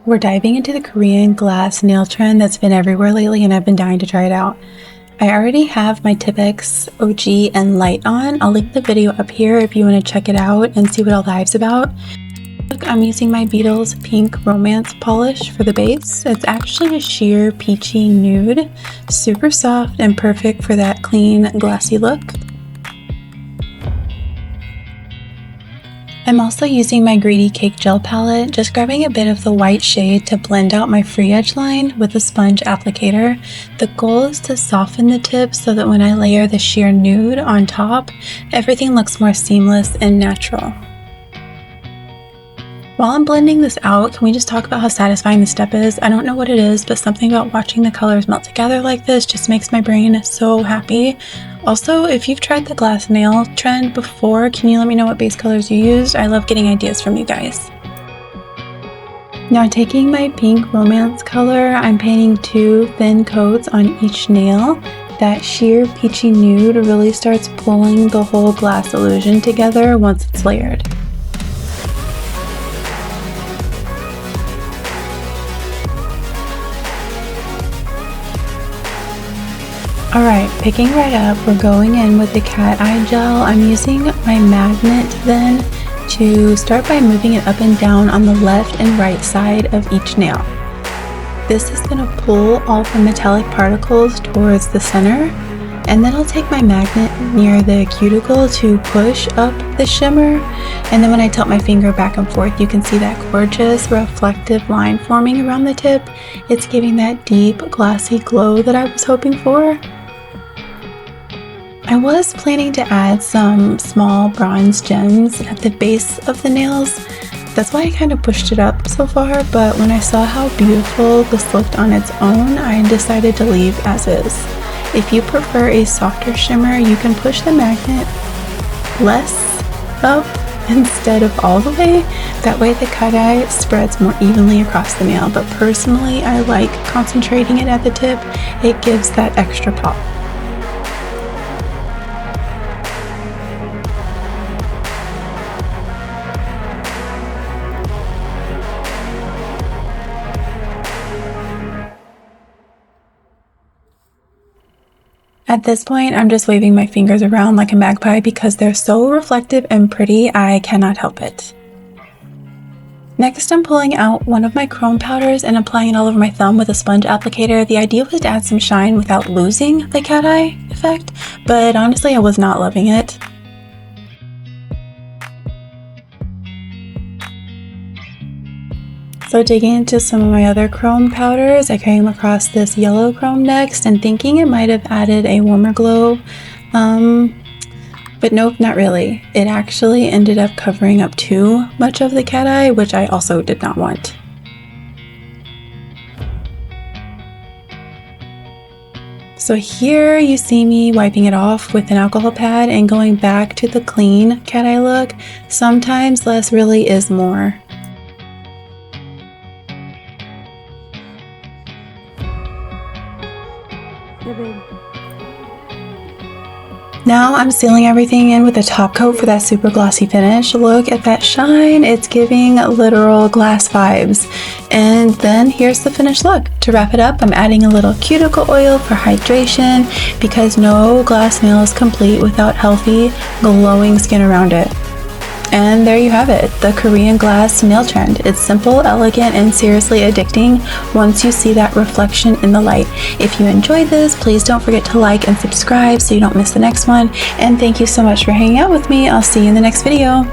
We're diving into the Korean glass nail trend that's been everywhere lately, and I've been dying to try it out. I already have my Tipex OG and light on. I'll link the video up here if you want to check it out and see what all the hype's about. Look, I'm using my Beetles Pink Romance polish for the base. It's actually a sheer peachy nude, super soft and perfect for that clean, glassy look. I'm also using my Greedy Cake Gel palette, just grabbing a bit of the white shade to blend out my free edge line with a sponge applicator. The goal is to soften the tip so that when I layer the sheer nude on top, everything looks more seamless and natural. While I'm blending this out, can we just talk about how satisfying this step is? I don't know what it is, but something about watching the colors melt together like this just makes my brain so happy. Also, if you've tried the glass nail trend before, can you let me know what base colors you used? I love getting ideas from you guys. Now, taking my pink romance color, I'm painting 2 thin coats on each nail. That sheer peachy nude really starts pulling the whole glass illusion together once it's layered. Alright, picking right up, we're going in with the cat eye gel. I'm using my magnet then to start by moving it up and down on the left and right side of each nail. This is going to pull all the metallic particles towards the center, and then I'll take my magnet near the cuticle to push up the shimmer, and then when I tilt my finger back and forth, you can see that gorgeous reflective line forming around the tip. It's giving that deep glassy glow that I was hoping for. I was planning to add some small bronze gems at the base of the nails. That's why I kind of pushed it up so far, but when I saw how beautiful this looked on its own, I decided to leave as is. If you prefer a softer shimmer, you can push the magnet less up instead of all the way. That way the cut eye spreads more evenly across the nail, but personally I like concentrating it at the tip. It gives that extra pop. At this point, I'm just waving my fingers around like a magpie because they're so reflective and pretty, I cannot help it. Next, I'm pulling out one of my chrome powders and applying it all over my thumb with a sponge applicator. The idea was to add some shine without losing the cat eye effect, but honestly, I was not loving it. So digging into some of my other chrome powders, I came across this yellow chrome next and thinking it might have added a warmer glow, but nope, not really. It actually ended up covering up too much of the cat eye, which I also did not want. So here you see me wiping it off with an alcohol pad and going back to the clean cat eye look. Sometimes less really is more. Now I'm sealing everything in with a top coat for that super glossy finish. Look at that shine, it's giving literal glass vibes. And then here's the finished look. To wrap it up, I'm adding a little cuticle oil for hydration because no glass nail is complete without healthy, glowing skin around it. And there you have it, the Korean glass nail trend. It's simple, elegant, and seriously addicting once you see that reflection in the light. If you enjoyed this, please don't forget to like and subscribe so you don't miss the next one. And thank you so much for hanging out with me. I'll see you in the next video.